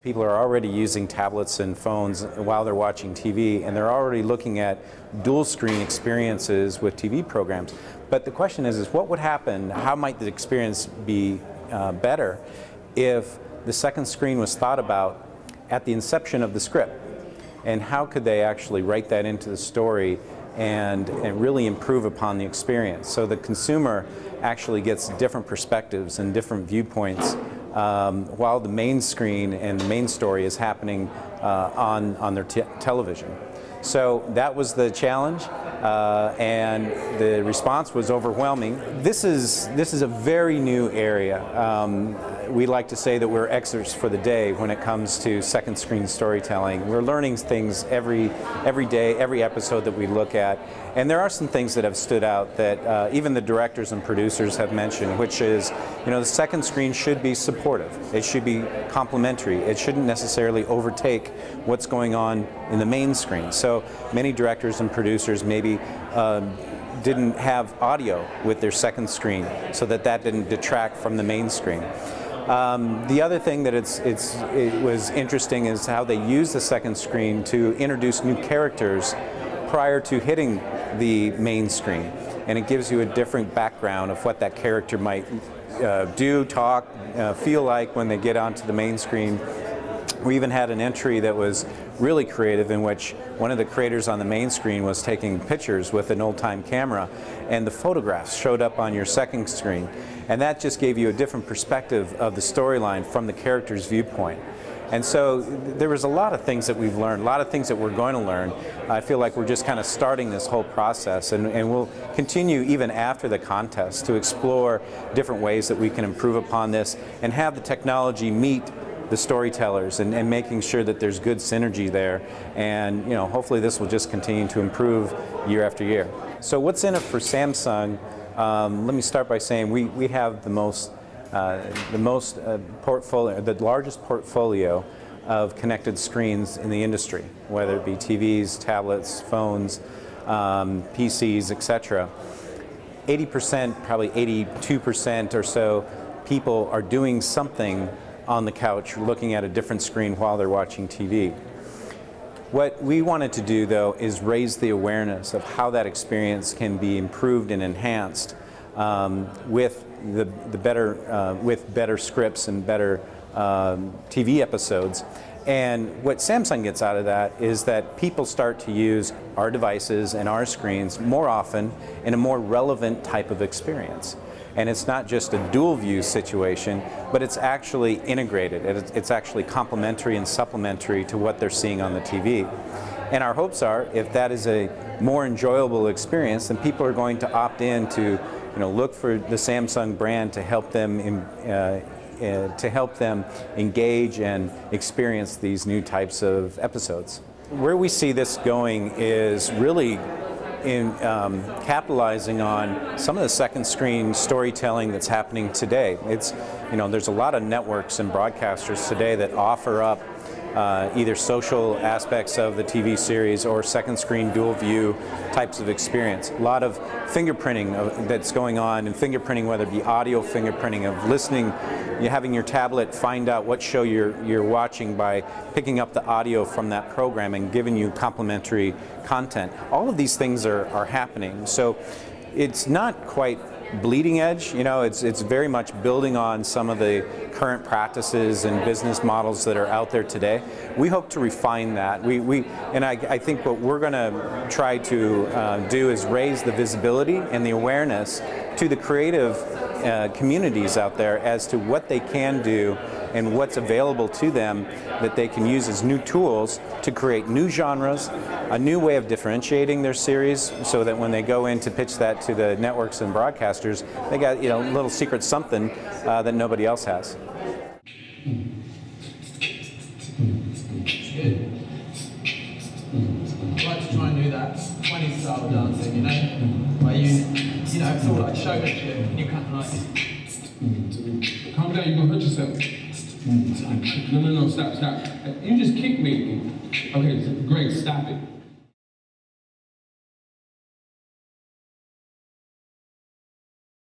People are already using tablets and phones while they're watching TV, and they're already looking at dual screen experiences with TV programs. But the question is what would happen, how might the experience be better if the second screen was thought about at the inception of the script? And how could they actually write that into the story and really improve upon the experience, so the consumer actually gets different perspectives and different viewpoints while the main screen and the main story is happening on their television. So that was the challenge, and the response was overwhelming. This is a very new area. We like to say that we're experts for the day when it comes to second screen storytelling. We're learning things every day, every episode that we look at. And there are some things that have stood out that even the directors and producers have mentioned, which is, the second screen should be supportive. It should be complementary. It shouldn't necessarily overtake what's going on in the main screen. So many directors and producers maybe didn't have audio with their second screen, so that didn't detract from the main screen. The other thing that it was interesting is how they use the second screen to introduce new characters prior to hitting the main screen, and it gives you a different background of what that character might do, talk, feel like when they get onto the main screen. We even had an entry that was really creative, in which one of the creators on the main screen was taking pictures with an old-time camera, and the photographs showed up on your second screen, and that just gave you a different perspective of the storyline from the character's viewpoint. And so there was a lot of things that we've learned, a lot of things that we're going to learn. I feel like we're just kind of starting this whole process, and we'll continue even after the contest to explore different ways that we can improve upon this and have the technology meet the storytellers, and making sure that there's good synergy there, and hopefully this will just continue to improve year after year. So what's in it for Samsung? Let me start by saying we have the largest portfolio of connected screens in the industry, whether it be TVs, tablets, phones, PCs, etc. 80%, probably 82% or so, people are doing something on the couch looking at a different screen while they're watching TV. What we wanted to do, though, is raise the awareness of how that experience can be improved and enhanced with better scripts and better TV episodes. And what Samsung gets out of that is that people start to use our devices and our screens more often in a more relevant type of experience. And it's not just a dual view situation, but it's actually integrated. It's actually complementary and supplementary to what they're seeing on the TV. And our hopes are, if that is a more enjoyable experience, then people are going to opt in to look for the Samsung brand to help them engage and experience these new types of episodes. Where we see this going is really in capitalizing on some of the second screen storytelling that's happening today. There's a lot of networks and broadcasters today that offer up either social aspects of the TV series or second screen dual view types of experience. A lot of fingerprinting that's going on, and fingerprinting, whether it be audio fingerprinting of listening, having your tablet find out what show you're watching by picking up the audio from that program and giving you complementary content. All of these things are happening. So it's not quite bleeding edge, it's very much building on some of the current practices and business models that are out there today. We hope to refine that. I think what we're going to try to do is raise the visibility and the awareness to the creative communities out there as to what they can do and what's available to them that they can use as new tools to create new genres, a new way of differentiating their series, so that when they go in to pitch that to the networks and broadcasters, they got a little secret something that nobody else has. Good. I'd like to try and do that 20s style of dancing, where it's all like showmanship, and you kind of like... Calm down, you're gonna hurt yourself. No, stop. You just kicked me. Okay, great, stop it.